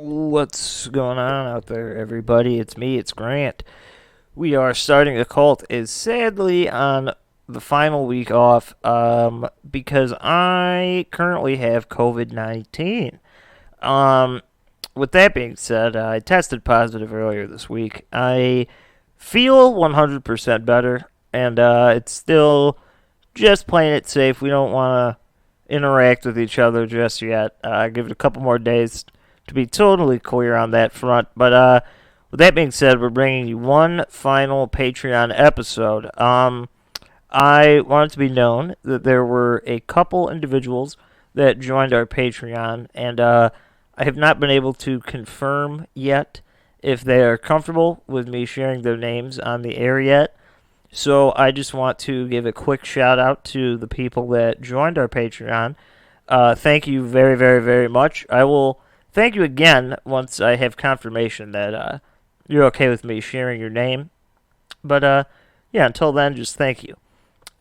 What's going on out there, everybody? It's me, it's Grant. We are starting a cult is sadly on the final week off because I currently have COVID-19. Um, with that being said, I tested positive earlier this week. I feel 100% better, and it's still just playing it safe. We don't want to interact with each other just yet. Give it a couple more days to be totally clear on that front. But with that being said, we're bringing you one final Patreon episode. I want it to be known that there were a couple individuals that joined our Patreon, and I have not been able to confirm yet if they are comfortable with me sharing their names on the air yet. So I just want to give a quick shout out to the people that joined our Patreon. Thank you very, very, very much. I will thank you again once I have confirmation that you're okay with me sharing your name. But yeah, until then, just thank you.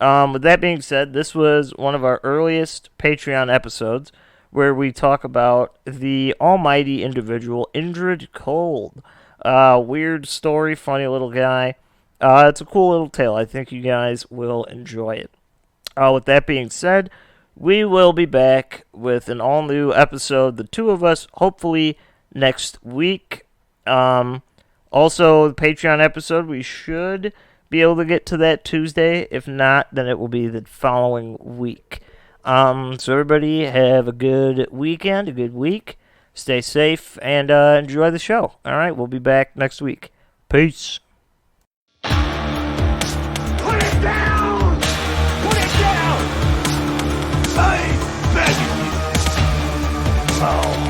With that being said, this was one of our earliest Patreon episodes where we talk about the almighty individual, Indrid Cold. Weird story, funny little guy. It's a cool little tale. I think you guys will enjoy it. With that being said, we will be back with an all-new episode, the two of us, hopefully next week. Also, the Patreon episode, we should be able to get to that Tuesday. If not, then it will be the following week. So everybody have a good weekend, a good week. Stay safe, and enjoy the show. All right, we'll be back next week. Peace. Put it down! Put it down! I beg you! Oh.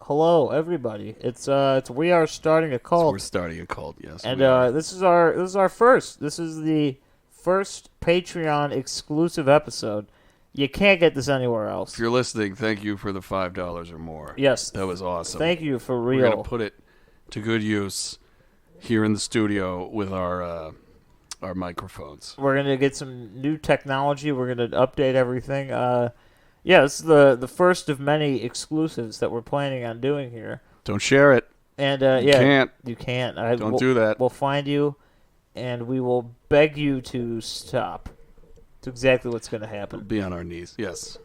Hello, everybody. It's we are starting a cult. We're starting a cult, yes. And this is our first. This is the first Patreon exclusive episode. You can't get this anywhere else. If you're listening, thank you for the $5 or more. Yes. That was awesome. Thank you for real. We're going to put it to good use here in the studio with our microphones. We're going to get some new technology. We're going to update everything. Yeah, this is the first of many exclusives that we're planning on doing here. Don't share it. And you can't. Don't do that. We'll find you, and we will beg you to stop. It's exactly what's going to happen. Be on our knees. Yes.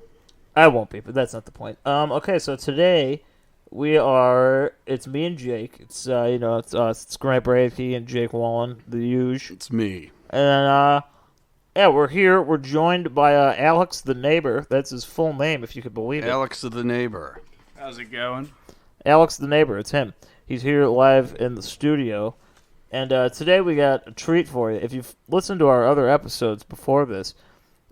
I won't be, but that's not the point. Okay, so today it's me and Jake. It's it's Grant Bradkey and Jake Wallen, the usual. It's me. And yeah, we're here. We're joined by Alex the neighbor. That's his full name, if you could believe it. Alex the neighbor. How's it going? Alex the neighbor. It's him. He's here live in the studio. And today we got a treat for you. If you've listened to our other episodes before this,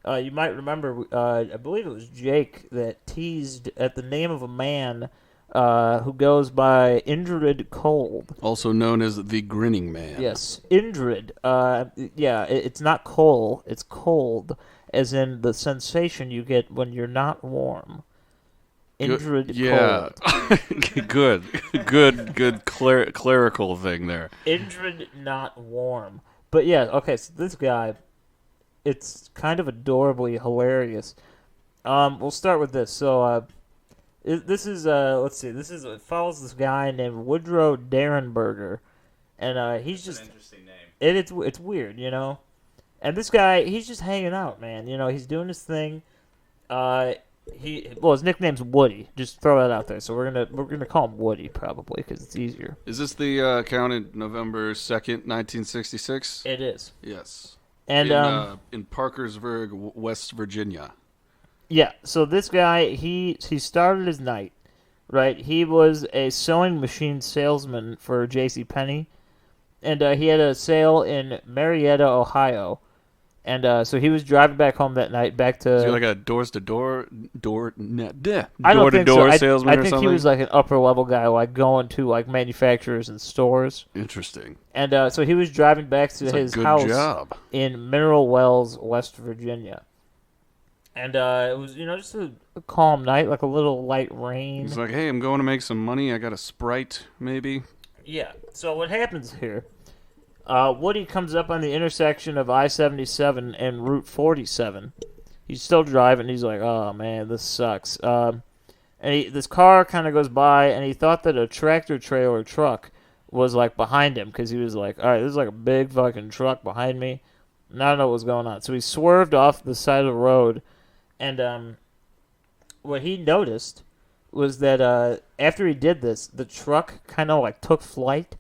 you might remember, I believe it was Jake that teased at the name of a man who goes by Indrid Cold. Also known as the Grinning Man. Yes, Indrid. It's not Cole, it's cold, as in the sensation you get when you're not warm. Indrid Cold. Good clerical thing there. Indrid not warm. But yeah, okay, so this guy, it's kind of adorably hilarious. We'll start with this. So, this is it follows this guy named Woodrow Derenberger, and he's just an interesting name. It's weird, you know. And this guy, he's just hanging out, man. You know, he's doing his thing. His nickname's Woody. Just throw that out there. So we're gonna call him Woody probably because it's easier. Is this the account in November 2nd, 1966? It is. Yes. And in Parkersburg, West Virginia. Yeah, so this guy, he started his night, right? He was a sewing machine salesman for JCPenney, and he had a sale in Marietta, Ohio. And so he was driving back home that night, back to... Is he like a door-to-door salesman I don't think so. or I something? think he was like an upper-level guy, like going to like manufacturers and stores. Interesting. And so he was driving back to his house in Mineral Wells, West Virginia. And it was, just a calm night, like a little light rain. He's like, hey, I'm going to make some money. I got a Sprite, maybe. Yeah. So what happens here, Woody comes up on the intersection of I-77 and Route 47. He's still driving. He's like, oh, man, this sucks. This car kind of goes by, and he thought that a tractor trailer truck was, like, behind him because he was like, all right, this is like a big fucking truck behind me. And I don't know what's going on. So he swerved off the side of the road, and what he noticed was that after he did this, the truck kind of, like, took flight.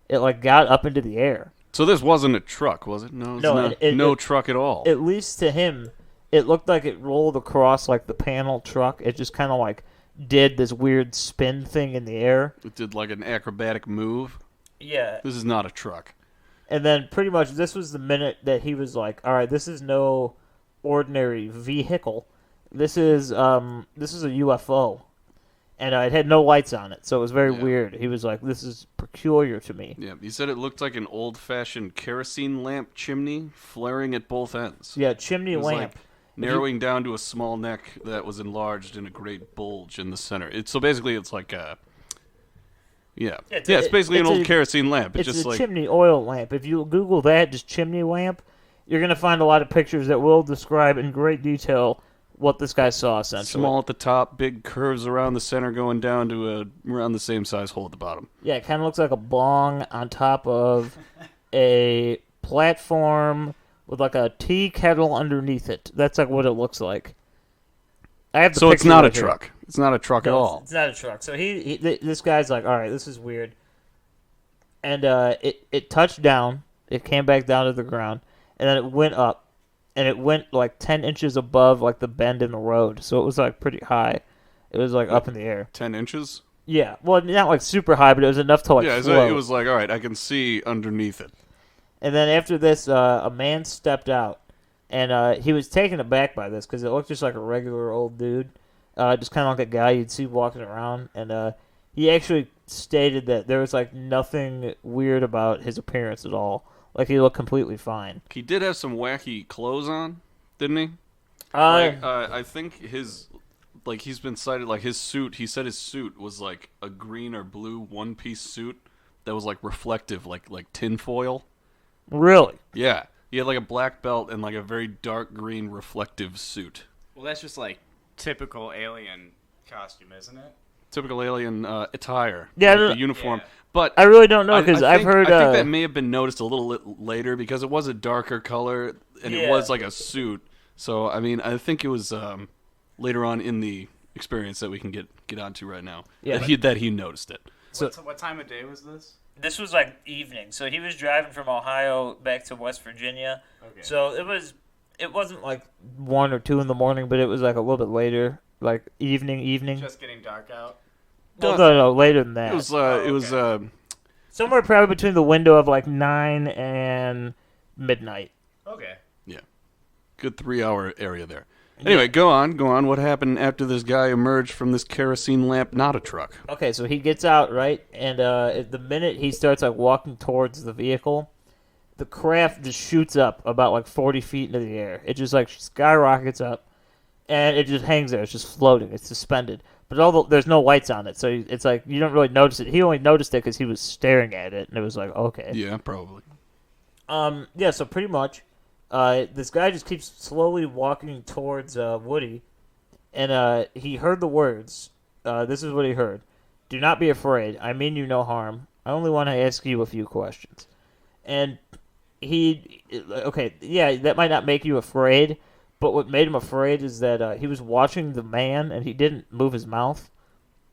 It, like, got up into the air. So this wasn't a truck, was it? No, no truck at all. At least to him, it looked like it rolled across, like, the panel truck. It just kind of, like, did this weird spin thing in the air. It did, like, an acrobatic move. Yeah. This is not a truck. And then pretty much this was the minute that he was like, all right, this is no ordinary vehicle. This is a UFO. And it had no lights on it, so it was very weird. He was like, this is peculiar to me. Yeah, he said it looked like an old-fashioned kerosene lamp chimney flaring at both ends. Yeah, chimney lamp. Like narrowing down to a small neck that was enlarged in a great bulge in the center. So basically it's like a... Yeah, it's basically an old kerosene lamp. It's just a like chimney oil lamp. If you Google that, just chimney lamp, you're going to find a lot of pictures that will describe in great detail what this guy saw, essentially. small at the top, big curves around the center going down to around the same size hole at the bottom. Yeah, it kind of looks like a bong on top of a platform with like a tea kettle underneath it. That's like what it looks like. I have the So it's picture not a right here. truck. It's not a truck at No, all. It's not a truck. So this guy's like, all right, this is weird. And it touched down. It came back down to the ground, and then it went up, and it went like 10 inches above like the bend in the road. So it was like pretty high. It was like up in the air. 10 inches? Yeah, well, not like super high, but it was enough to like Yeah, float. it was like, all right, I can see underneath it. And then after this, a man stepped out, and he was taken aback by this because it looked just like a regular old dude, just kind of like a guy you'd see walking around. And he actually stated that there was like nothing weird about his appearance at all. Like he looked completely fine. He did have some wacky clothes on, didn't he? I think he's been cited, like his suit, he said his suit was like a green or blue one-piece suit that was like reflective, like tinfoil. Really? Yeah. He had like a black belt and like a very dark green reflective suit. Well, that's just like typical alien costume, isn't it? Typical alien attire. Yeah, like the uniform. Yeah. But I really don't know because I've heard. I think that may have been noticed a little later because it was a darker color and it Yeah. was like a suit. So I mean, I think it was later on in the experience that we can get onto right now. Yeah. that he noticed it. So- What time of day was this? This was like evening, so he was driving from Ohio back to West Virginia. Okay. So it wasn't like 1 or 2 in the morning, but it was like a little bit later, like evening. Just getting dark out. No, later than that. It was Somewhere probably between the window of like 9 and midnight. Okay. good 3-hour area there. Anyway, go on. What happened after this guy emerged from this kerosene lamp, not a truck? Okay, so he gets out, right? And the minute he starts like walking towards the vehicle, the craft just shoots up about like 40 feet into the air. It just like skyrockets up, and it just hangs there. It's just floating. It's suspended. But there's no lights on it, so it's like you don't really notice it. He only noticed it because he was staring at it, and it was like, okay. Yeah, probably. Yeah, so pretty much, this guy just keeps slowly walking towards Woody, and he heard the words. This is what he heard. Do not be afraid. I mean you no harm. I only want to ask you a few questions. And that might not make you afraid, but what made him afraid is that he was watching the man, and he didn't move his mouth.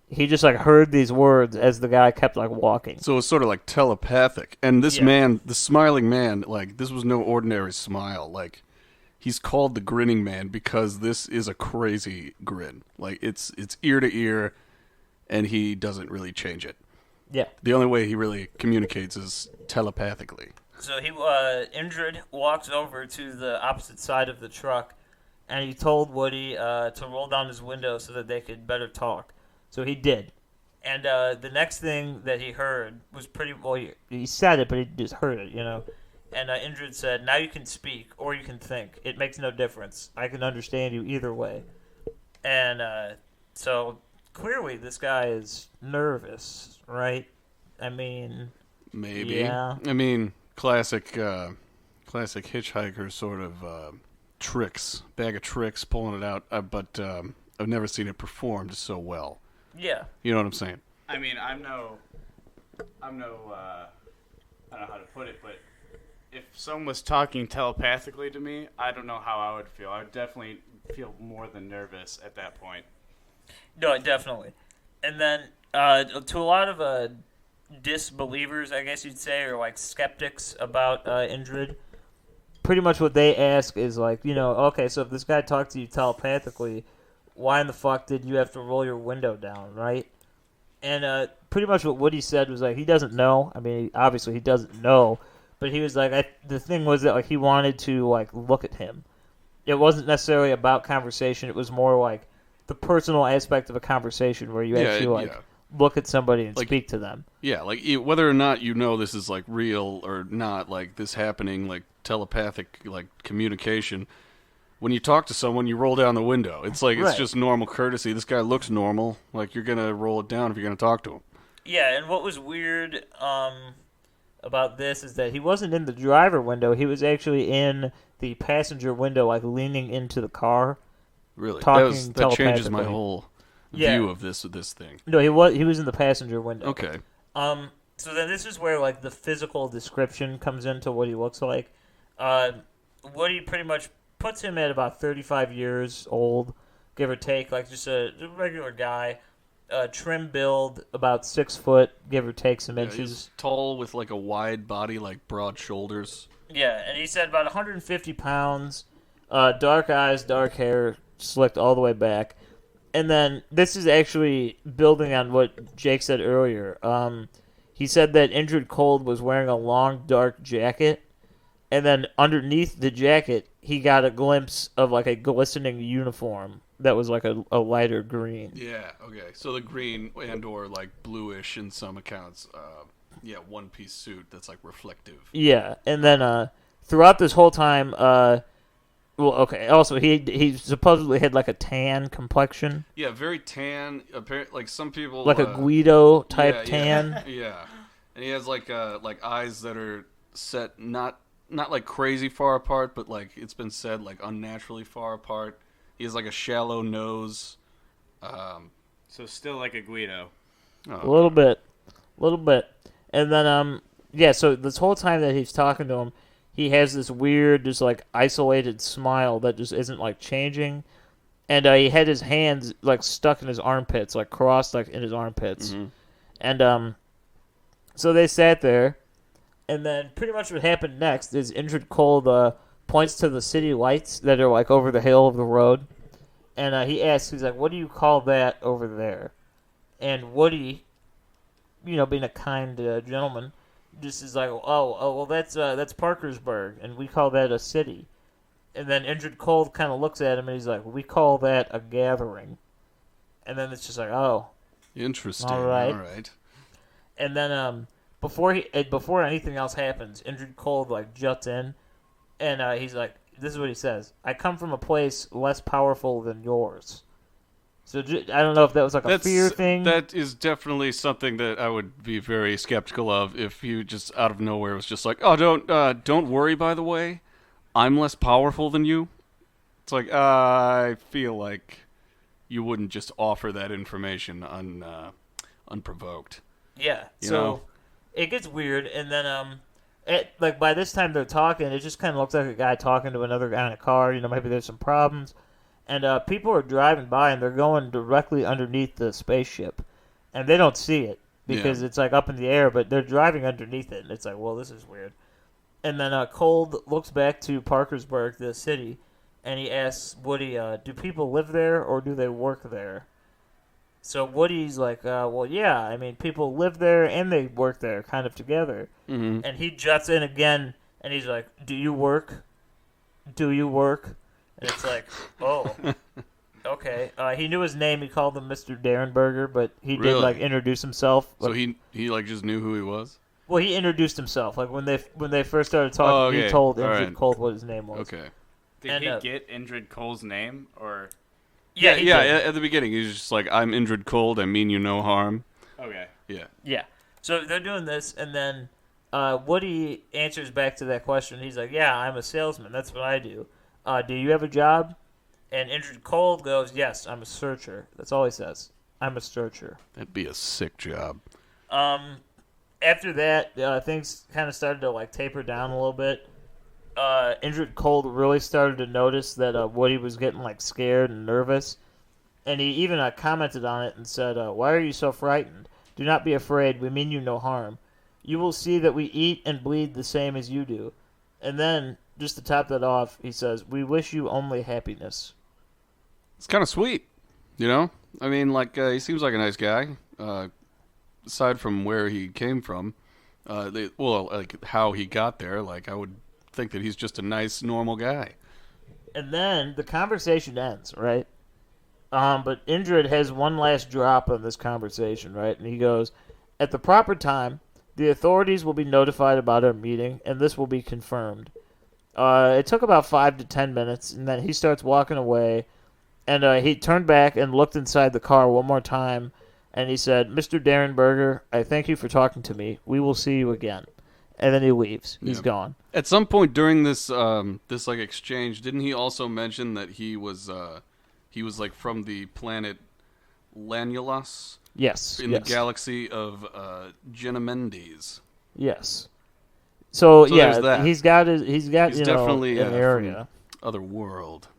He just like heard these words as the guy kept like walking. So it was sort of like telepathic. And this man, the smiling man, like this was no ordinary smile. Like he's called the grinning man because this is a crazy grin. Like it's ear to ear, and he doesn't really change it. Yeah. The only way he really communicates is telepathically. So Indrid walks over to the opposite side of the truck, and he told Woody to roll down his window so that they could better talk. So he did. And the next thing that he heard was he said it, but he just heard it, you know. And Indrid said, now you can speak, or you can think. It makes no difference. I can understand you either way. And so clearly this guy is nervous, right? I mean... Maybe. Yeah. I mean, classic hitchhiker sort of bag of tricks, pulling it out. But I've never seen it performed so well. Yeah. You know what I'm saying? I mean, I don't know how to put it, but if someone was talking telepathically to me, I don't know how I would feel. I would definitely feel more than nervous at that point. No, definitely. And then to a lot of disbelievers, I guess you'd say, or like skeptics about Indrid, pretty much what they ask is like, okay, so if this guy talked to you telepathically, why in the fuck did you have to roll your window down, right? And pretty much what Woody said was like, he doesn't know. I mean, obviously he doesn't know, but he was like, the thing was that like he wanted to like look at him. It wasn't necessarily about conversation. It was more like the personal aspect of a conversation where you actually look at somebody and speak to them. Yeah, like whether or not you know this is like real or not, like this happening, like telepathic, like communication. When you talk to someone, you roll down the window. It's like it's just normal courtesy. This guy looks normal. Like you're gonna roll it down if you're gonna talk to him. Yeah, and what was weird about this is that he wasn't in the driver window. He was actually in the passenger window, like leaning into the car. Really, talking that changes my whole view of this thing. No, he was in the passenger window. Okay. So then this is where like the physical description comes into what he looks like. Woody pretty much puts him at about 35 years old, give or take, like just a regular guy. Trim build, about 6 foot, give or take some inches. He's tall with like a wide body, like broad shoulders. Yeah, and he said about 150 pounds, dark eyes, dark hair, slicked all the way back. And then this is actually building on what Jake said earlier. He said that Indrid Cold was wearing a long, dark jacket, and then underneath the jacket, he got a glimpse of like a glistening uniform that was like a lighter green. Yeah, okay. So the green and or like bluish in some accounts. One-piece suit that's like reflective. Yeah, and then throughout this whole time, also he supposedly had like a tan complexion. Yeah, very tan. Apparently, like some people like a Guido type tan. Yeah, and he has like eyes that are set not like crazy far apart, but like it's been said like unnaturally far apart. He has like a shallow nose. So still like a Guido. A little bit. And then so this whole time that he's talking to him, he has this weird, just like isolated smile that just isn't like changing. And he had his hands like stuck in his armpits, like crossed like in his armpits. Mm-hmm. And so they sat there, and then pretty much what happened next is Indrid Cold points to the city lights that are like over the hill of the road, and he asks, he's like, "What do you call that over there?" And Woody, being a kind gentleman, just is like, well, that's Parkersburg, and we call that a city. And then Indrid Cold kind of looks at him, and he's like, we call that a gathering. And then it's just like, oh, interesting. All right. And then before anything else happens, Indrid Cold like juts in, and he's like, this is what he says: "I come from a place less powerful than yours." So I don't know if that was like a fear thing. That is definitely something that I would be very skeptical of if you just out of nowhere was just like, "Oh, don't worry. By the way, I'm less powerful than you." It's like I feel like you wouldn't just offer that information unprovoked. Yeah. You know? It gets weird, and then by this time they're talking, it just kind of looks like a guy talking to another guy in a car. Maybe there's some problems. And people are driving by, and they're going directly underneath the spaceship. And they don't see it, because it's, like, up in the air, but they're driving underneath it. And it's like, well, this is weird. And then Cold looks back to Parkersburg, the city, and he asks Woody, do people live there, or do they work there? So Woody's like, well, yeah, I mean, people live there, and they work there, kind of together. Mm-hmm. And he juts in again, and he's like, do you work? Do you work? And it's like, oh, okay. He knew his name. He called him Mr. Derenberger, but he did like introduce himself. So he like just knew who he was. Well, he introduced himself. Like when they first started talking, he told Indrid Cold what his name was. Okay. Did he get Indrid Cold's name or? Yeah. At the beginning, he's just like, "I'm Indrid Cold. I mean you no harm." Okay. Yeah. Yeah. So they're doing this, and then Woody answers back to that question. He's like, "Yeah, I'm a salesman. That's what I do. Do you have a job?" And Indrid Cold goes, "Yes, I'm a searcher." That's all he says. I'm a searcher. That'd be a sick job. After that, things kind of started to like taper down a little bit. Indrid Cold really started to notice that Woody was getting like scared and nervous, and he even commented on it and said, "Why are you so frightened? Do not be afraid. We mean you no harm. You will see that we eat and bleed the same as you do." And then, just to top that off, he says, "We wish you only happiness." It's kind of sweet, you know? I mean, like, he seems like a nice guy, aside from where he came from. Like, how he got there, like, I would think that he's just a nice, normal guy. And then the conversation ends, right? But Indrid has one last drop on this conversation, right? And he goes, "At the proper time, the authorities will be notified about our meeting, and this will be confirmed." It took about 5 to 10 minutes, and then he starts walking away. And he turned back and looked inside the car one more time, and he said, "Mr. Derenberger, I thank you for talking to me. We will see you again." And then he leaves. He's gone. At some point during this like exchange, didn't he also mention that he was like from the planet Lanulas? Yes. In the galaxy of Genamendes. Yes. So there's yeah, that. he's definitely an area. Other world.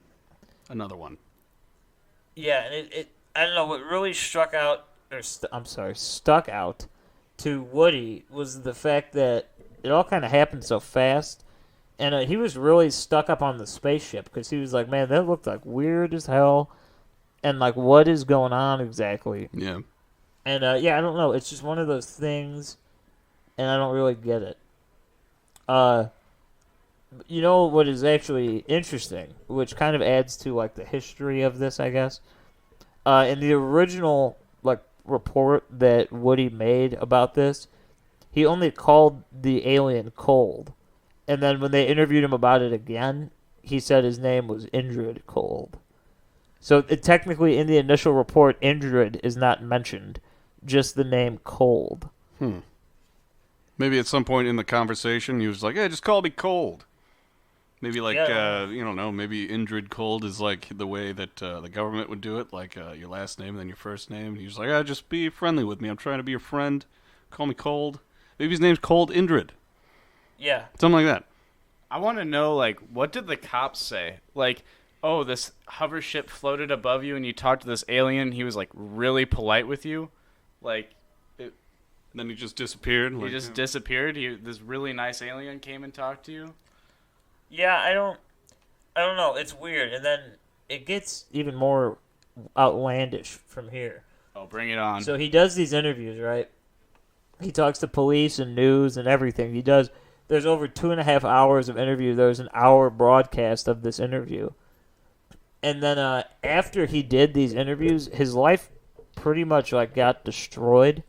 Another one. Yeah, and it I don't know what really stuck out to Woody was the fact that it all kind of happened so fast, and he was really stuck up on the spaceship because he was like, "Man, that looked like weird as hell," and like, what is going on exactly? Yeah. And I don't know. It's just one of those things, and I don't really get it. You know what is actually interesting, which kind of adds to like the history of this, I guess. In the original like report that Woody made about this, he only called the alien Cold, and then when they interviewed him about it again, he said his name was Indrid Cold. So technically, in the initial report, Indrid is not mentioned, just the name Cold. Maybe at some point in the conversation, he was like, "Hey, just call me Cold." Maybe like, you don't know, maybe Indrid Cold is like the way that the government would do it, like your last name and then your first name. And he was like, just be friendly with me. I'm trying to be your friend. Call me Cold. Maybe his name's Cold Indrid. Yeah. Something like that. I want to know, like, what did the cops say? Like, oh, this hover ship floated above you and you talked to this alien. He was, like, really polite with you. Like, then he just disappeared. He just disappeared. This really nice alien came and talked to you. Yeah, I don't know. It's weird, and then it gets even more outlandish from here. Oh, bring it on. So he does these interviews, right? He talks to police and news and everything. He does. There's over 2.5 hours of interview. There's an hour broadcast of this interview, and then after he did these interviews, his life pretty much like got destroyed.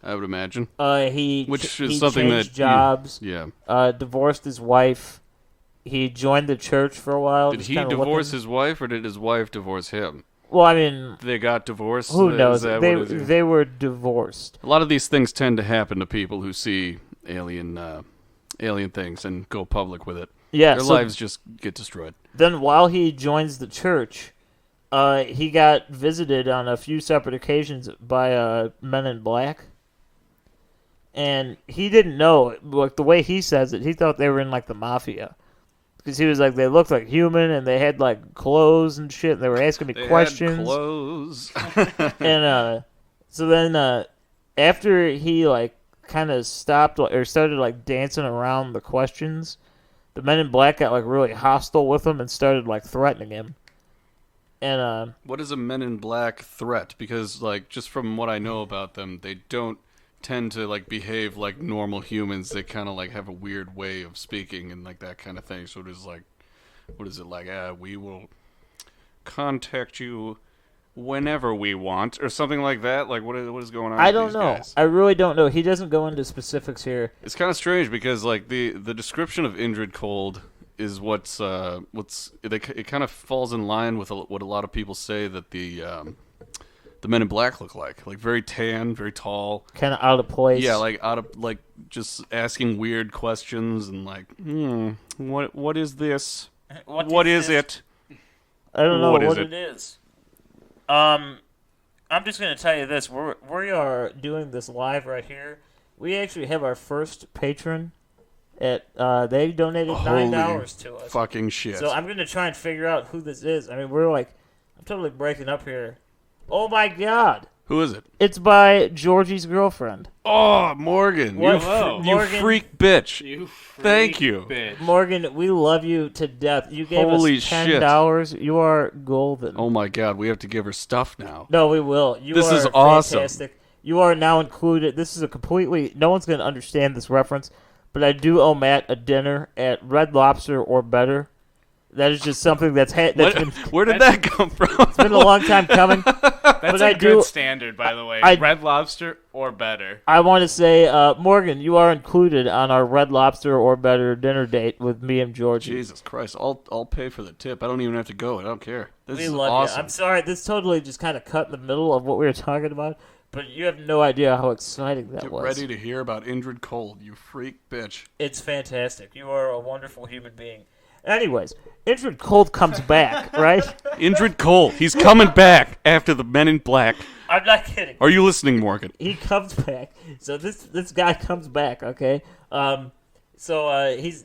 I would imagine. He something changed that jobs. Yeah. Divorced his wife. He joined the church for a while. Did he divorce his wife, or did his wife divorce him? Well, I mean, they got divorced. Who knows? They were divorced. A lot of these things tend to happen to people who see alien things and go public with it. Yeah, their lives just get destroyed. Then, while he joins the church, he got visited on a few separate occasions by men in black. And he didn't know, like the way he says it, he thought they were in like the mafia. Because he was like, they looked like human, and they had like clothes and shit, and they were asking me questions. Had clothes. And so then after he like kind of stopped or started like dancing around the questions, the men in black got like really hostile with him and started like threatening him. And what is a men in black threat? Because like just from what I know about them, they don't tend to like behave like normal humans. They kind of like have a weird way of speaking and like that kind of thing. So it is like, what is it like? We will contact you whenever we want, or something like that. Like what is going on? I with don't these know. guys? I really don't know. He doesn't go into specifics here. It's kind of strange because like the description of Indrid Cold is it kind of falls in line with what a lot of people say that the the Men in Black look like. Like very tan, very tall. Kind of out of place. Yeah, like out of like just asking weird questions and like, what is this? What is it? I don't know What is what it? it is. I'm just gonna tell you this: we are doing this live right here. We actually have our first patron. They donated $9 to us. Fucking shit. So I'm gonna try and figure out who this is. I mean, I'm totally breaking up here. Oh my God! Who is it? It's by Georgie's girlfriend. Oh, Morgan. What? You Morgan, freak bitch. You freak Thank you. bitch. Morgan, we love you to death. You gave Holy us $10. You are golden. Oh my God, we have to give her stuff now. No, we will. This is awesome. Fantastic. You are now included. This is a completely. No one's going to understand this reference, but I do owe Matt a dinner at Red Lobster or better. That is just something that's been. Where did that come from? It's been a long time coming. That's but a I good do. standard, by the way. I- Red Lobster or better. I want to say, Morgan, you are included on our Red Lobster or better dinner date with me and Georgie. Jesus Christ, I'll pay for the tip. I don't even have to go. I don't care. This We is love awesome. you. I'm sorry, this totally just kind of cut in the middle of what we were talking about, but you have no idea how exciting that Get was. ready to hear about Indrid Cold, you freak bitch. It's fantastic. You are a wonderful human being. Anyways, Indrid Cold comes back, right? Indrid Cold, he's coming back after the Men in Black. I'm not kidding. Are you listening, Morgan? He comes back. So this guy comes back, okay? He's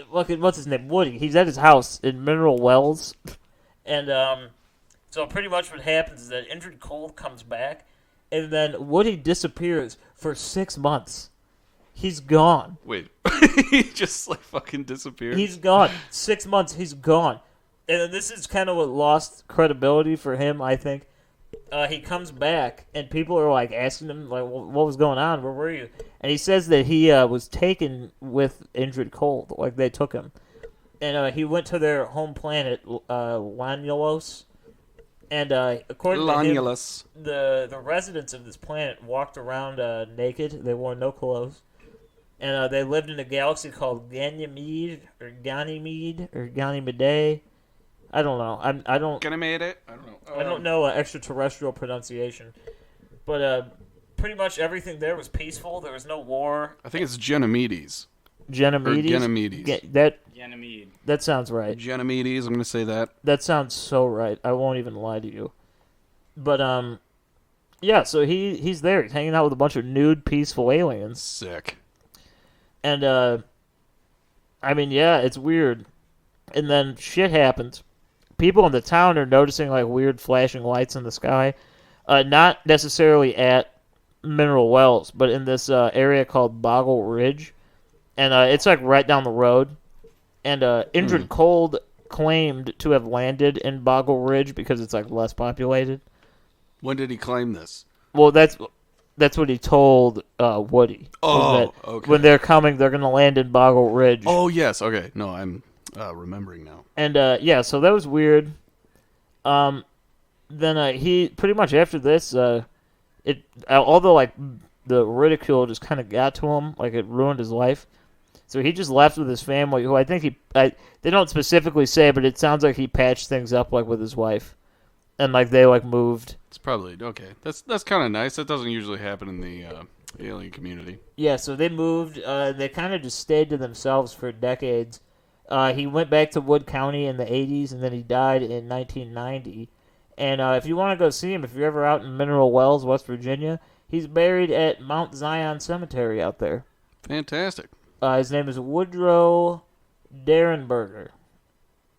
what's his name? Woody. He's at his house in Mineral Wells, and so pretty much what happens is that Indrid Cold comes back, and then Woody disappears for 6 months. He's gone. Wait, he just like fucking disappeared? He's gone. 6 months, he's gone. And then this is kind of what lost credibility for him, I think. He comes back, and people are like asking him, like, what was going on? Where were you? And he says that he was taken with Indrid Cold, like they took him. And he went to their home planet, Lanulos. And according to him, the residents of this planet walked around naked. They wore no clothes. And they lived in a galaxy called Ganymede or Ganymede. I don't know. I don't. Ganymede? I don't know. I don't know extraterrestrial pronunciation, but pretty much everything there was peaceful. There was no war. I think it's Ganymedes. Ganymedes. Or Ganymedes. Ganymede. That sounds right. Ganymedes, I'm going to say that. That sounds so right. I won't even lie to you. But yeah. So he's there. He's hanging out with a bunch of nude, peaceful aliens. Sick. And I mean, yeah, it's weird. And then shit happens. People in the town are noticing like weird flashing lights in the sky. Not necessarily at Mineral Wells, but in this area called Boggle Ridge. And it's like right down the road. And Indrid Cold claimed to have landed in Boggle Ridge because it's like less populated. When did he claim this? Well, that's what he told Woody. Oh, that okay. when they're coming, they're going to land in Boggle Ridge. Oh, yes. Okay. No, I'm remembering now. And, yeah, so that was weird. Then he, pretty much after this, although, like, the ridicule just kind of got to him, like, it ruined his life. So he just left with his family, who I think they don't specifically say, but it sounds like he patched things up, like, with his wife. And, like, they, like, moved. It's probably, okay. That's kind of nice. That doesn't usually happen in the alien community. Yeah, so they moved. They kind of just stayed to themselves for decades. He went back to Wood County in the 80s, and then he died in 1990. And if you want to go see him, if you're ever out in Mineral Wells, West Virginia, he's buried at Mount Zion Cemetery out there. Fantastic. His name is Woodrow Derenberger.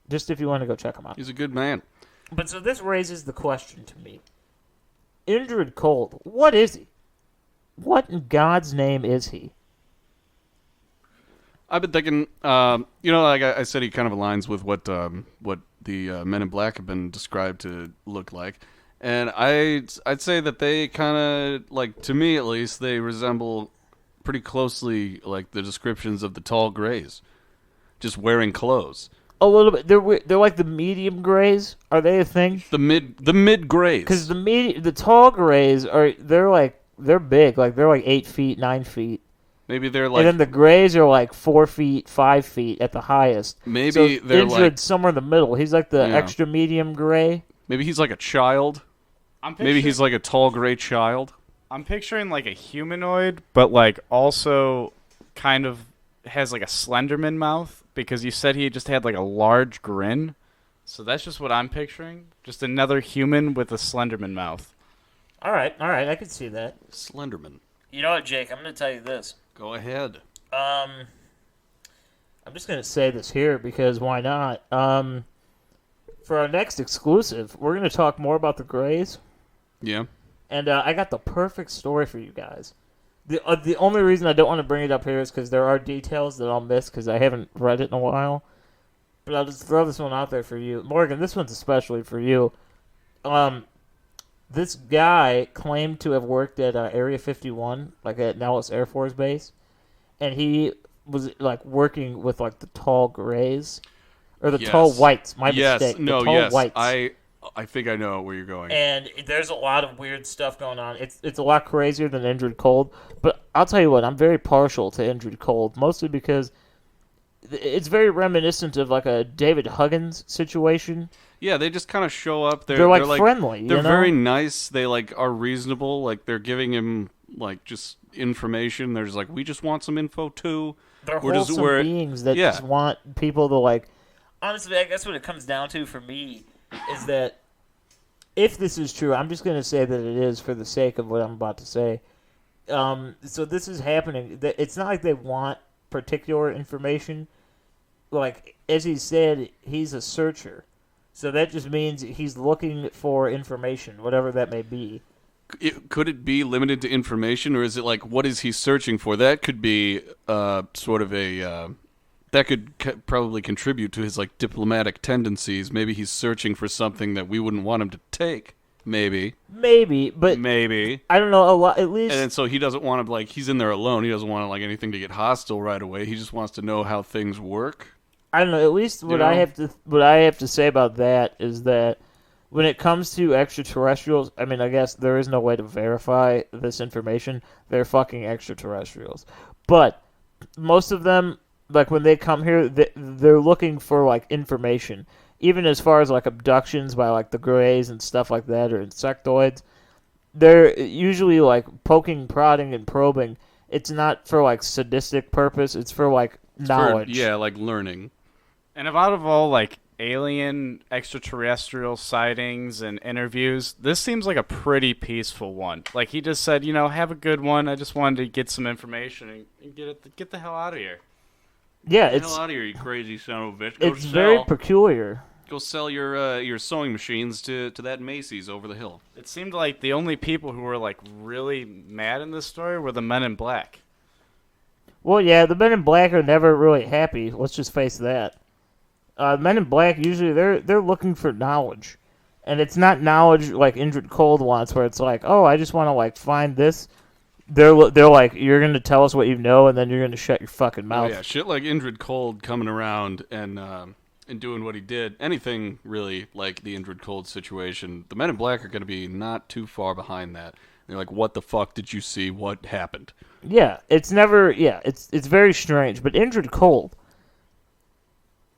Just if you want to go check him out. He's a good man. But so this raises the question to me. Indrid Cold, what is he? What in God's name is he? I've been thinking, like I said, he kind of aligns with what the Men in Black have been described to look like. And I'd say that they kind of, like, to me at least, they resemble pretty closely, like, the descriptions of the tall grays. Just wearing clothes. A little bit. They're like the medium grays. Are they a thing? The mid grays. Because the tall grays they're big. Like they're like 8 feet, 9 feet. Maybe they're like. And then the grays are like 4 feet, 5 feet at the highest. Maybe so they're Indrid's like somewhere in the middle. He's like the extra medium gray. Maybe he's like a child. Maybe he's like a tall gray child. I'm picturing like a humanoid, but like also kind of has like a Slenderman mouth because you said he just had like a large grin. So that's just what I'm picturing. Just another human with a Slenderman mouth. All right, I can see that. Slenderman. You know what, Jake? I'm going to tell you this. Go ahead. I'm just going to say this here because why not? For our next exclusive, we're going to talk more about the Greys. Yeah. And I got the perfect story for you guys. The only reason I don't want to bring it up here is because there are details that I'll miss because I haven't read it in a while. But I'll just throw this one out there for you. Morgan, this one's especially for you. This guy claimed to have worked at Area 51, like at Nellis Air Force Base. And he was like working with like the tall grays. Or the tall whites, my mistake. No, the tall whites. I think I know where you're going. And there's a lot of weird stuff going on. It's a lot crazier than Indrid Cold. But I'll tell you what, I'm very partial to Indrid Cold, mostly because it's very reminiscent of like a David Huggins situation. Yeah, they just kind of show up. They're like friendly. They're very nice. They like are reasonable. Like they're giving him like just information. They're just like, we just want some info too. They're wholesome beings that just want people to like. Honestly, I guess what it comes down to for me is that if this is true, I'm just going to say that it is for the sake of what I'm about to say. So this is happening. It's not like they want particular information. Like, as he said, he's a searcher. So that just means he's looking for information, whatever that may be. Could it be limited to information, or is it like, what is he searching for? That could be sort of a... that could probably contribute to his like diplomatic tendencies. Maybe he's searching for something that we wouldn't want him to take. Maybe, but I don't know a lot. At least, and so he doesn't want to like he's in there alone. He doesn't want like anything to get hostile right away. He just wants to know how things work. I don't know. At least what I have to say about that is that when it comes to extraterrestrials, I mean, I guess there is no way to verify this information. They're fucking extraterrestrials, but most of them. Like, when they come here, they're looking for, like, information. Even as far as, like, abductions by, like, the Greys and stuff like that, or insectoids. They're usually, like, poking, prodding, and probing. It's not for, like, sadistic purpose. It's for, like, knowledge. Like learning. And out of all, like, alien extraterrestrial sightings and interviews, this seems like a pretty peaceful one. Like, he just said, have a good one. I just wanted to get some information and get the hell out of here. Yeah, Get the hell out of here, you crazy son of a bitch. It's very peculiar. Go sell your sewing machines to that Macy's over the hill. It seemed like the only people who were like really mad in this story were the Men in Black. Well, yeah, the Men in Black are never really happy. Let's just face that. Men in Black usually they're looking for knowledge, and it's not knowledge like Indrid Cold wants, where it's like, oh, I just want to like find this. They're like, you're going to tell us what you know, and then you're going to shut your fucking mouth. Oh, yeah, shit like Indrid Cold coming around and doing what he did. Anything, really, like the Indrid Cold situation, the Men in Black are going to be not too far behind that. They're like, what the fuck did you see? What happened? Yeah, it's very strange. But Indrid Cold,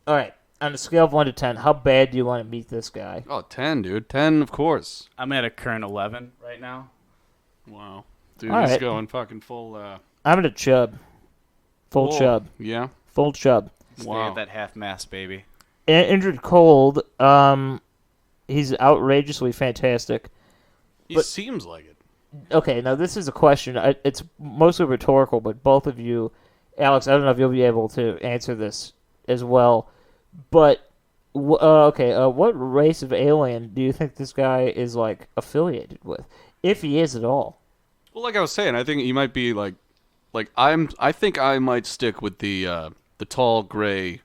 all right, on a scale of 1 to 10, how bad do you want to meet this guy? Oh, 10, dude. 10, of course. I'm at a current 11 right now. Wow. Dude, all he's right. going fucking full... I'm at a chub. Full chub. Yeah? Full chub. Wow. At that half-mast, baby. Indrid Cold, he's outrageously fantastic. He seems like it. Okay, now this is a question. It's mostly rhetorical, but both of you, Alex, I don't know if you'll be able to answer this as well. But, what race of alien do you think this guy is, like, affiliated with? If he is at all. Well, like I was saying, I think he might be like I think I might stick with the tall gray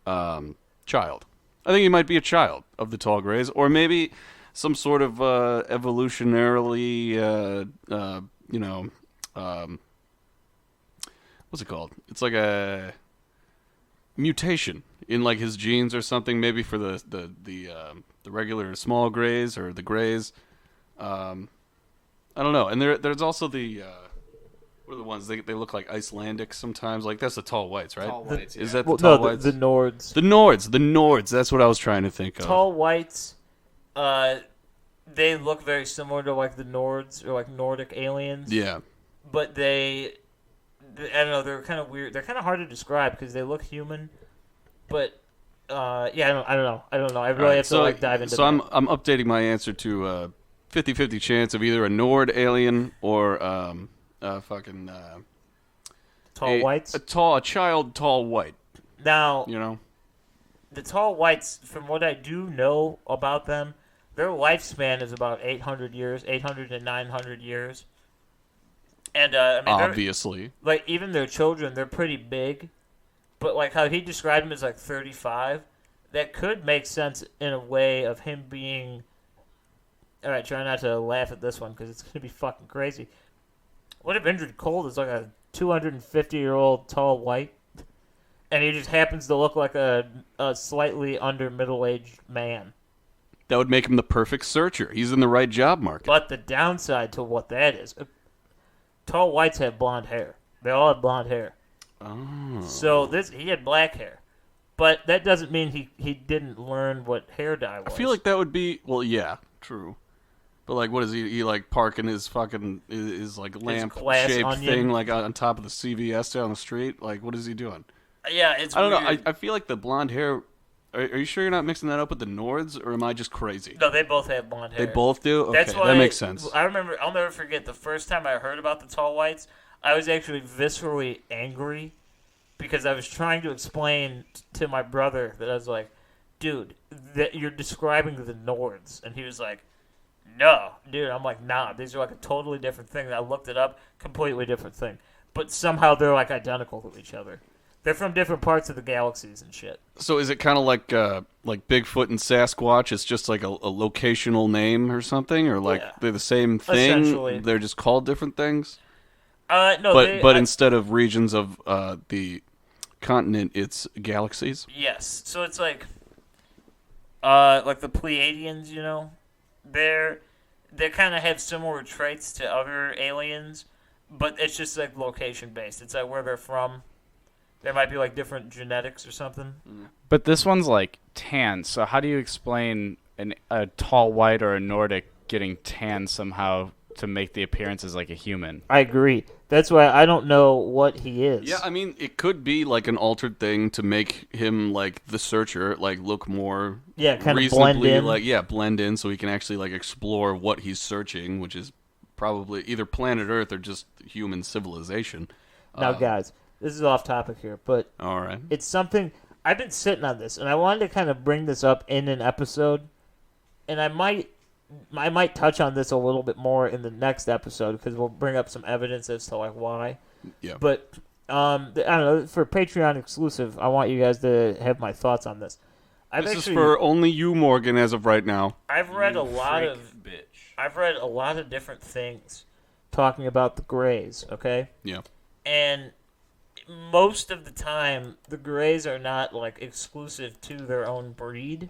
child. I think he might be a child of the tall grays, or maybe some sort of evolutionarily, what's it called? It's like a mutation in like his genes or something. Maybe for the regular small grays or the grays. I don't know. And there's also the what are the ones they look like Icelandic sometimes. Like that's the tall whites, right? Tall whites, Is that the tall whites? The Nords. The Nords. That's what I was trying to think of. Tall whites. they look very similar to like the Nords or like Nordic aliens. Yeah. But I don't know, they're kind of weird. They're kind of hard to describe because they look human, but yeah, I don't know. I really have to like dive into. So I'm updating my answer to 50-50 chance of either a Nord alien or fucking tall whites. A child tall white. Now, You know. the tall whites, from what I do know about them, their lifespan is about 800 to 900 years. And I mean, Obviously. like even their children, they're pretty big. But like how he described him as like 35, that could make sense in a way of him being. All right, try not to laugh at this one because it's gonna be fucking crazy. What if Indrid Cold is like a 250-year-old tall white, and he just happens to look like a slightly under middle-aged man? That would make him the perfect searcher. He's in the right job market. But the downside to what that is, tall whites have blonde hair. They all have blonde hair. Oh. So he had black hair, but that doesn't mean he didn't learn what hair dye was. I feel like that would be yeah, true. But like, what is he like parking his fucking his like lamp shaped thing like on top of the CVS down the street? Like, what is he doing? Yeah, it's. I don't weird. know. I feel like the blonde hair. Are you sure you're not mixing that up with the Nords, or am I just crazy? No, they both have blonde hair. They both do. Okay, That's why that makes sense. I remember. I'll never forget the first time I heard about the tall whites. I was actually viscerally angry because I was trying to explain to my brother that I was like, "Dude, that you're describing the Nords," and he was like, "No, dude." I'm like, "Nah, these are like a totally different thing." And I looked it up, completely different thing, but somehow they're like identical to each other. They're from different parts of the galaxies and shit. So is it kind of like Bigfoot and Sasquatch? It's just like a locational name or something, or like they're the same thing? Essentially. They're just called different things. No, but instead of regions of the continent, it's galaxies. Yes, so it's like the Pleiadians, you know, they kind of have similar traits to other aliens, but it's just like location based. It's like where they're from. There might be like different genetics or something. But this one's like tan. So how do you explain a tall white or a Nordic getting tan somehow to make the appearance as like a human? I agree. That's why I don't know what he is. Yeah, I mean, it could be like an altered thing to make him like the searcher, like look more kind of blend reasonably in. blend in, so he can actually like explore what he's searching, which is probably either planet Earth or just human civilization. Now, guys, this is off topic here, but All right. it's something I've been sitting on this, and I wanted to kind of bring this up in an episode, and I might touch on this a little bit more in the next episode because we'll bring up some evidence as to like why. Yeah. But I don't know, for Patreon exclusive, I want you guys to have my thoughts on this. This is for only you, Morgan, as of right now. I've read a lot of different things talking about the Greys. Okay. Yeah. And most of the time, the Greys are not like exclusive to their own breed.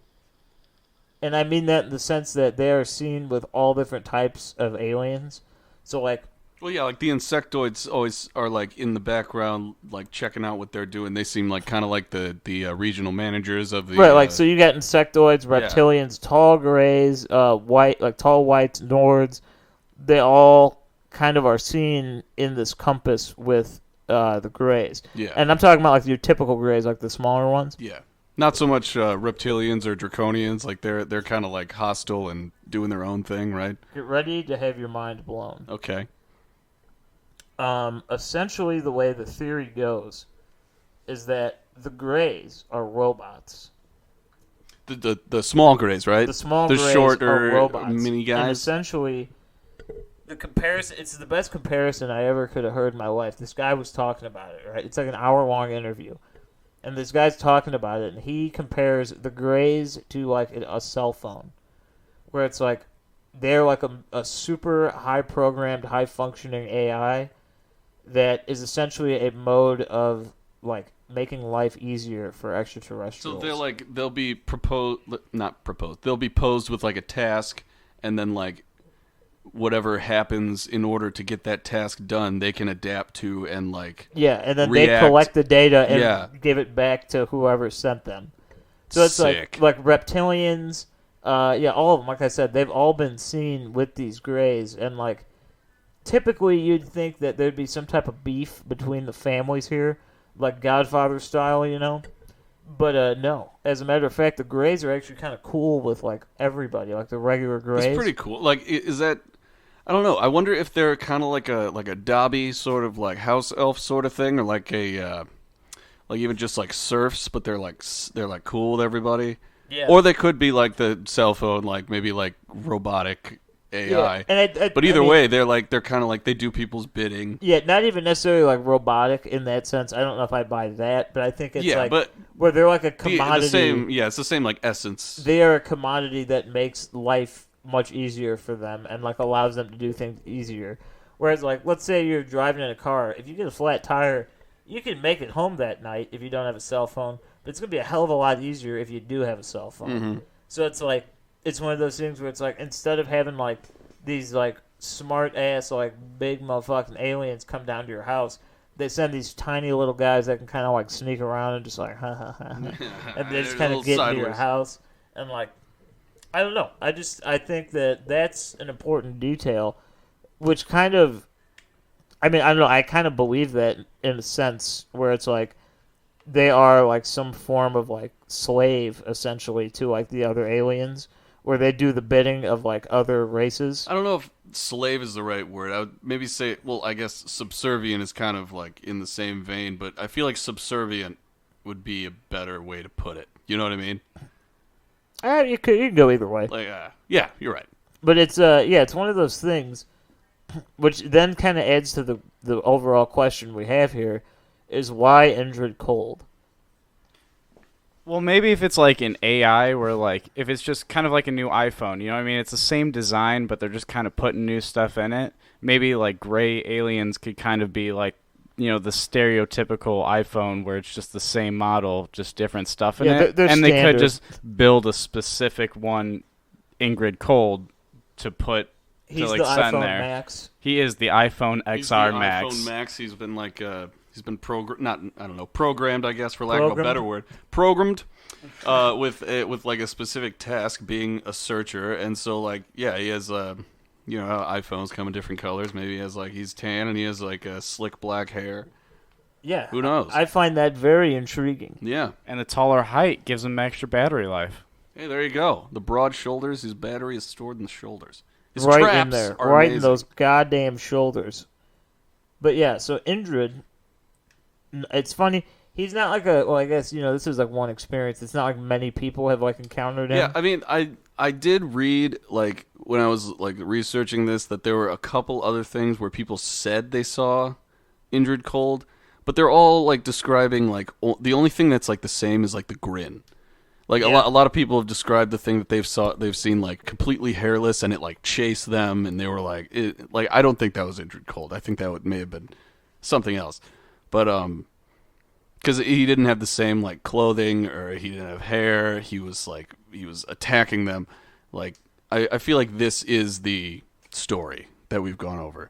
And I mean that in the sense that they are seen with all different types of aliens. So, like... Well, yeah, like the insectoids always are like in the background, like checking out what they're doing. They seem like kind of like the regional managers of the... Right, like, so you got insectoids, reptilians, tall Greys, white, like tall whites, Nords. They all kind of are seen in this compass with the Greys. Yeah. And I'm talking about like your typical Greys, like the smaller ones. Yeah. Not so much reptilians or draconians. Like they're kind of like hostile and doing their own thing, right? Get ready to have your mind blown. Okay. Essentially, the way the theory goes is that the Greys are robots. The small Greys, right? The small the Greys shorter are robots. mini And guys. essentially, the comparison, it's the best comparison I ever could have heard in my life. This guy was talking about it, right? It's like an hour-long interview. And this guy's talking about it, and he compares the Greys to like a cell phone, where it's like they're like a super high-programmed, high-functioning AI that is essentially a mode of like making life easier for extraterrestrials. So they'll be they'll be posed with like a task, and then like whatever happens in order to get that task done, they can adapt to and like and then react. they collect the data and give it back to whoever sent them. So it's Sick. like reptilians, Yeah, all of them. Like I said, they've all been seen with these Greys, and like typically you'd think that there'd be some type of beef between the families here, like Godfather style, you know. But no. As a matter of fact, the Greys are actually kind of cool with like everybody, like the regular Greys. It's pretty cool. Like, is that? I don't know. I wonder if they're kind of like a Dobby sort of like house elf sort of thing, or like a like even just like serfs, but they're like cool with everybody. Yeah. Or they could be like the cell phone, like maybe like robotic AI. Yeah. And but either way, they're kind of like they do people's bidding. Yeah, not even necessarily like robotic in that sense. I don't know if I buy that, but I think it's like but where they're like a commodity. It's the same like essence. They are a commodity that makes life much easier for them and like allows them to do things easier. Whereas like let's say you're driving in a car, if you get a flat tire, you can make it home that night if you don't have a cell phone, but it's going to be a hell of a lot easier if you do have a cell phone. Mm-hmm. So it's like it's one of those things where it's like instead of having like these like smart ass like big motherfucking aliens come down to your house, they send these tiny little guys that can kind of like sneak around and just like ha ha ha, and they just kind of get into your house and like I don't know. I think that that's an important detail, which kind of, I mean I don't know. I kind of believe that in a sense where it's like they are like some form of like slave essentially to like the other aliens, where they do the bidding of like other races. I don't know if slave is the right word. I would maybe say, well, I guess subservient is kind of like in the same vein, but I feel like subservient would be a better way to put it. You know what I mean? You can go either way. Like, yeah, you're right. But it's it's one of those things, which then kind of adds to the overall question we have here, is why Indrid Cold? Well, maybe if it's like an AI where like if it's just kind of like a new iPhone, you know what I mean? It's the same design, but they're just kind of putting new stuff in it. Maybe like gray aliens could kind of be like, you know, the stereotypical iPhone where it's just the same model, just different stuff in it. They're and standard. they could just build a specific one, Indrid Cold, to put He's to like the send iPhone there. Max. He is the iPhone XR He's the Max. iPhone Max. He's been like programmed, I guess, for lack of a better word. Programmed with like a specific task, being a searcher, and so like yeah, he has you know how iPhones come in different colors. Maybe he has like he's tan and he has like slick black hair. Yeah. Who knows? I find that very intriguing. Yeah. And the taller height gives him extra battery life. Hey, there you go. The broad shoulders. His battery is stored in the shoulders. His Right traps in there. are Right amazing. in those goddamn shoulders. But yeah, so Indrid, it's funny. He's not like well, I guess, you know, this is like one experience. It's not like many people have like encountered him. Yeah, I mean, I did read, like, when I was, like, researching this, that there were a couple other things where people said they saw Indrid Cold, but they're all, like, describing, like, the only thing that's, like, the same is, like, the grin. Like, a lot of people have described the thing that they've seen, like, completely hairless, and it, like, chased them, and they were like, I don't think that was Indrid Cold. I think that may have been something else. But, because he didn't have the same, like, clothing, or he didn't have hair, he was attacking them. Like, I feel like this is the story that we've gone over.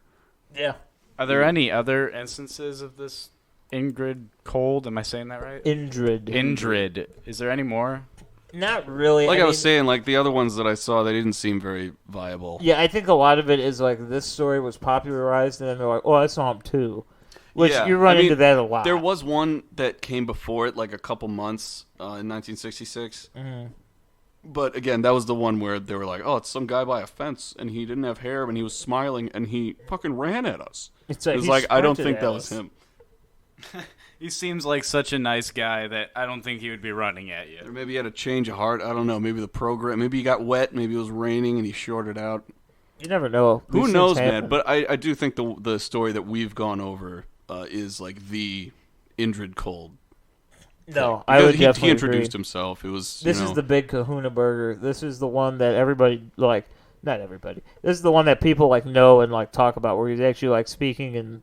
Yeah. Are there any other instances of this Indrid Cold? Am I saying that right? Indrid. Is there any more? Not really. Like I was saying, like, the other ones that I saw, they didn't seem very viable. Yeah, I think a lot of it is like this story was popularized, and then they're like, oh, I saw him too. Which Yeah, you run I mean, into that a lot. There was one that came before it, like a couple months in 1966. Mm-hmm. But again, that was the one where they were like, "Oh, it's some guy by a fence, and he didn't have hair, and he was smiling, and he fucking ran at us." It's It was he like, I don't sprinted think that at was us. him. He seems like such a nice guy that I don't think he would be running at Or you. maybe he had a change of heart. I don't know. Maybe the program. Maybe he got wet. Maybe it was raining, and he shorted out. You never know. Who These knows, things man? happen. But I do think the story that we've gone over is like the Indrid Cold. No, Because I would he definitely introduced agree. himself. It was This is the big Kahuna burger. This is the one that everybody like. Not everybody. This is the one that people like know and like talk about, where he's actually like speaking and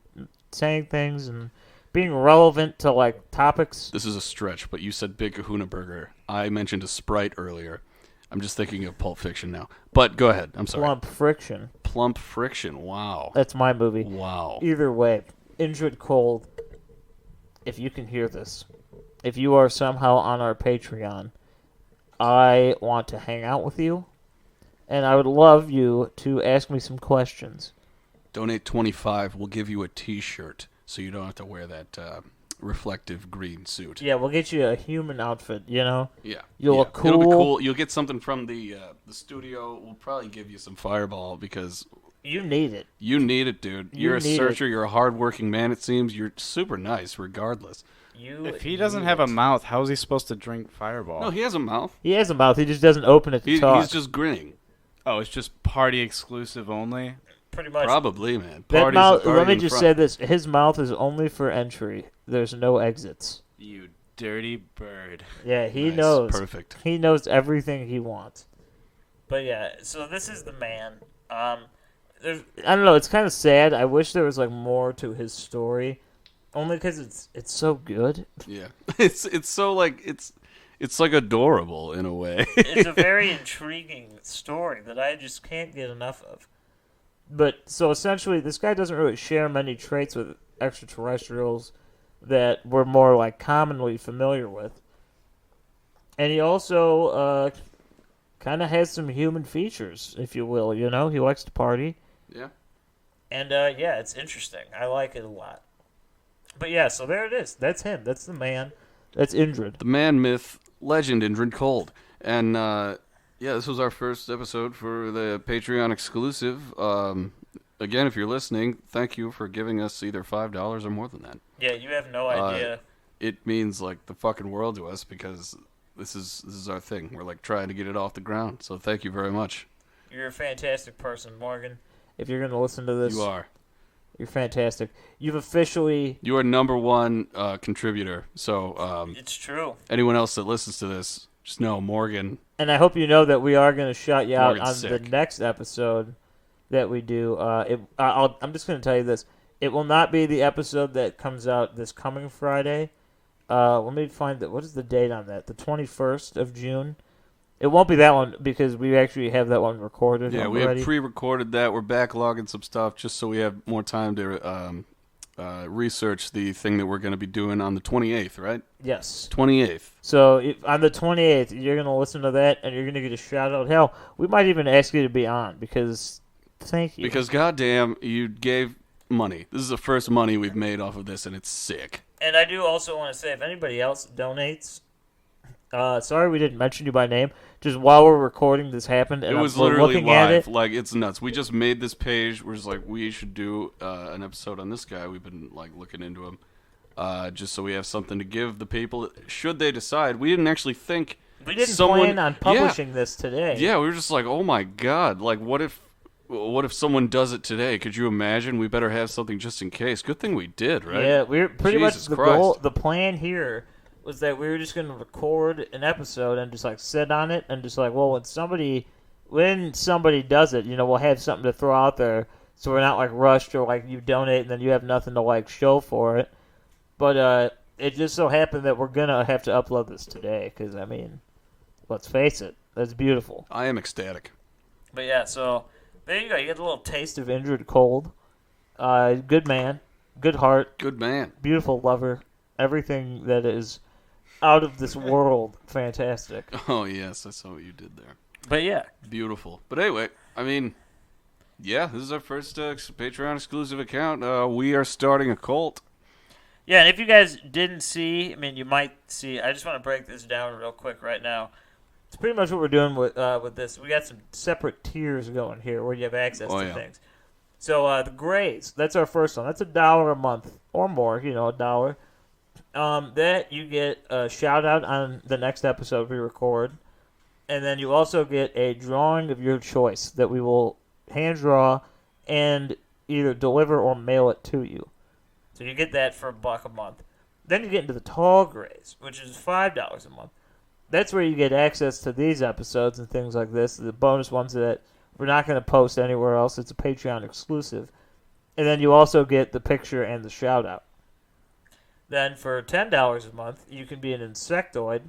saying things and being relevant to like topics. This is a stretch, but you said Big Kahuna Burger. I mentioned a Sprite earlier. I'm just thinking of Pulp Fiction now. But go ahead. I'm sorry. Plump Friction. Plump Friction. Wow. That's my movie. Wow. Either way, Indrid Cold. If you can hear this, if you are somehow on our Patreon, I want to hang out with you, and I would love you to ask me some questions. Donate 25. We'll give you a T-shirt so you don't have to wear that reflective green suit. Yeah, we'll get you a human outfit, you know? Yeah. You'll look It'll be cool. cool. You'll get something from the studio. We'll probably give you some Fireball because You need it. you need it, dude. You You're a need searcher. You're a hardworking man, it seems. You're super nice regardless. If he doesn't have a mouth, how is he supposed to drink Fireball? No, he has a mouth. He has a mouth, he just doesn't open it to talk. He's just grinning. Oh, it's just party exclusive only? pretty much. Probably, man. That Parties, mouth, party let me in just front. say this. His mouth is only for entry. There's no exits. You dirty bird. Yeah, he Nice. knows. Perfect. He knows everything he wants. But yeah, so this is the man. I don't know. It's kind of sad. I wish there was like more to his story, only because it's so good. Yeah, it's so like it's like adorable in a way. It's a very intriguing story that I just can't get enough of. But so essentially, this guy doesn't really share many traits with extraterrestrials that we're more like commonly familiar with, and he also kind of has some human features, if you will. You know, he likes to party. Yeah. And yeah, it's interesting. I like it a lot. But yeah, so there it is. That's him. That's the man. That's Indrid. The man, myth, legend, Indrid Cold. And yeah, this was our first episode for the Patreon exclusive. Again, if you're listening, thank you for giving us either $5 or more than that. Yeah, you have no idea. It means like the fucking world to us because this is our thing. We're like trying to get it off the ground. So thank you very much. You're a fantastic person, Morgan. If you're going to listen to this, You are. You're fantastic. You've officially... You are number one contributor. So It's true. anyone else that listens to this, just know Morgan. And I hope you know that we are going to shout you out Morgan's on sick. the next episode that we do. I'm just going to tell you this. It will not be the episode that comes out this coming Friday. Let me find that. What is the date on that? The 21st of June. It won't be that one because we actually have that one recorded Yeah, already. we have pre-recorded that. We're backlogging some stuff just so we have more time to research the thing that we're going to be doing on the 28th, right? Yes. 28th. So on the 28th, you're going to listen to that, and you're going to get a shout-out. Hell, we might even ask you to be on because thank you. Because goddamn, you gave money. This is the first money we've made off of this, and it's sick. And I do also want to say, if anybody else donates, sorry we didn't mention you by name. Just while we're recording, this happened, and It was we're literally looking at live. it. Like, it's nuts. We just made this page. We're just like, we should do an episode on this guy. We've been like looking into him, just so we have something to give the people should they decide. We didn't actually think We didn't someone, plan on publishing this today. Yeah, we were just like, oh my god, like what if someone does it today? Could you imagine? We better have something just in case. Good thing we did, right? Yeah, we're pretty Jesus much the Christ. goal. The plan here was that we were just going to record an episode and just like sit on it and just like, well, when somebody does it, you know, we'll have something to throw out there, so we're not like rushed or like you donate and then you have nothing to like show for it. But it just so happened that we're gonna have to upload this today because I mean, let's face it, that's beautiful. I am ecstatic. But yeah, so there you go. You get a little taste of Indrid Cold. Good man, good heart, Good man. beautiful lover, everything that is out of this world. Fantastic. Oh yes, I saw what you did there. But yeah, Beautiful. But anyway, I mean, yeah, this is our first Patreon exclusive account. We are starting a cult. yeah. And if you guys didn't see, I mean, you might see. I just want to break this down real quick right now. It's pretty much what we're doing with this. We got some separate tiers going here where you have access Oh, to yeah. things. So the Grays, that's our first one. That's $1 a month or more. You know, $1. That you get a shout out on the next episode we record, and then you also get a drawing of your choice that we will hand draw and either deliver or mail it to you. So you get that for $1 a month. Then you get into the Tall Grays, which is $5 a month. That's where you get access to these episodes and things like this, the bonus ones that we're not going to post anywhere else. It's a Patreon exclusive. And then you also get the picture and the shout out. Then for $10 a month, you can be an insectoid,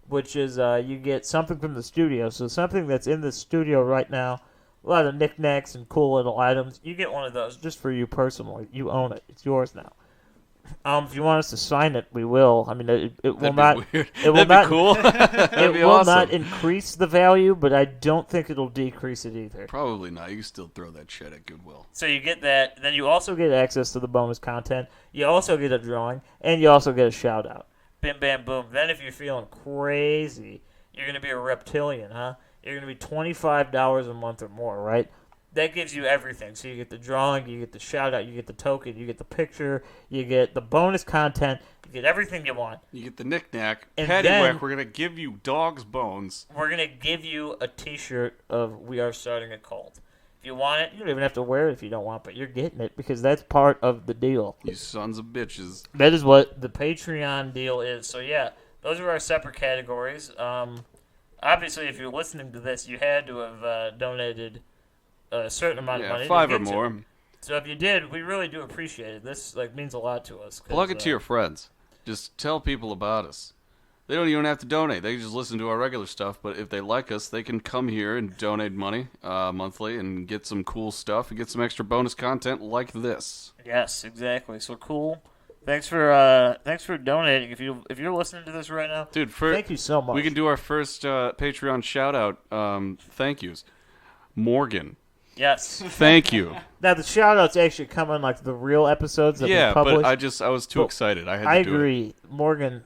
which is you get something from the studio. So something that's in the studio right now, a lot of knickknacks and cool little items. You get one of those just for you personally. You own it. It's yours now. If you want us to sign it, we will. I mean, it will That'd not. be weird. It will That'd not. be cool. That'd It be will awesome. not increase the value, but I don't think it'll decrease it either. Probably not. You can still throw that shit at Goodwill. So you get that. Then you also get access to the bonus content. You also get a drawing, and you also get a shout out. Bim, bam, boom. Then if you're feeling crazy, you're gonna be a reptilian, huh? You're gonna be $25 a month or more, right? That gives you everything. So you get the drawing, you get the shout out, you get the token, you get the picture, you get the bonus content, you get everything you want. You get the knick-knack. And Paddywhack, then- we're going to give you dog's bones. We're gonna give you a T-shirt of "We Are Starting a Cult." If you want it, you don't even have to wear it if you don't want, but you're getting it because that's part of the deal. You sons of bitches. That is what the Patreon deal is. So yeah, those are our separate categories. Obviously, if you're listening to this, you had to have donated a certain amount of money. Yeah, to 5 or get to more. it. So if you did, we really do appreciate it. This means a lot to us. 'Cause, Plug it to your friends. Just tell people about us. They don't even have to donate. They can just listen to our regular stuff. But if they like us, they can come here and donate money monthly and get some cool stuff and get some extra bonus content like this. Yes, exactly. So cool. Thanks for donating. If you're listening to this right now, Dude, thank you so much. we can do our first Patreon shout-out thank yous. Morgan, Yes. thank you. Now the shout outs actually come on like the real episodes that Yeah, we publish. but I was too Well, excited. I had to I do agree. Morgan,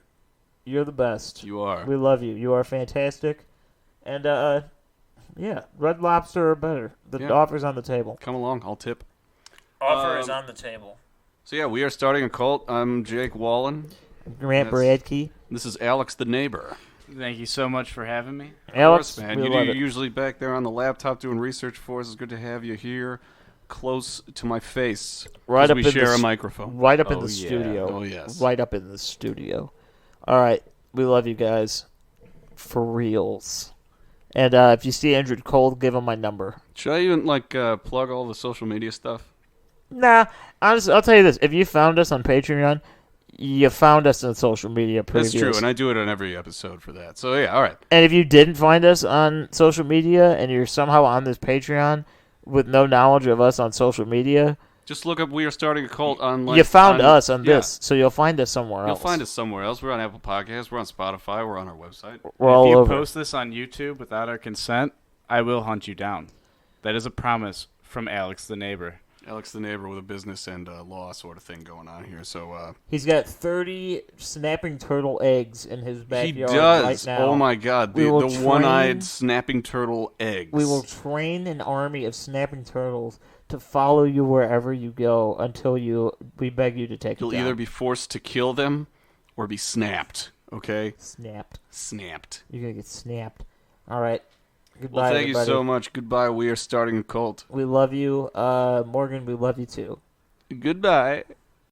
you're the best. it. You are. We love you. You are fantastic. And yeah, Red Lobster or better. The Yeah. offer's on the table. Come along, I'll tip. Offer is on the table. So yeah, we are starting a cult. I'm Jake Wallen. Grant That's- Bradkey. This is Alex the neighbor. Thank you so much for having me. Alex, Of course, man. we You're love it. usually back there on the laptop doing research for us. It's good to have you here, close to my face. Right 'cause up we in share the a s- microphone. Right up in Oh, the yeah. studio. Oh, yes. Right up in the studio. All right. We love you guys. For reals. And if you see Indrid Cold, give him my number. Should I even plug all the social media stuff? Nah, honestly, I'll tell you this. If you found us on Patreon, you found us on social media previous. That's true, and I do it on every episode for that. So yeah, all right. And if you didn't find us on social media and you're somehow on this Patreon with no knowledge of us on social media, Just look up "We Are Starting a Cult" on. you found us on yeah. this, so you'll find us somewhere You'll else. find us somewhere else. We're on Apple Podcasts. We're on Spotify. We're on our website. We're all if you over. post this on YouTube without our consent, I will hunt you down. That is a promise from Alex the neighbor. Alex the neighbor with a business and law sort of thing going on here. So He's got 30 snapping turtle eggs in his he backyard does. right now. Oh my God! We The will one-eyed train- snapping turtle eggs. We will train an army of snapping turtles to follow you wherever you go until we beg you to take You'll it down. either be forced to kill them or be snapped. Okay? Snapped. Snapped. You're going to get snapped. All right. Goodbye, Well, thank everybody. you so much. Goodbye. We are starting a cult. We love you. Morgan, we love you too. Goodbye.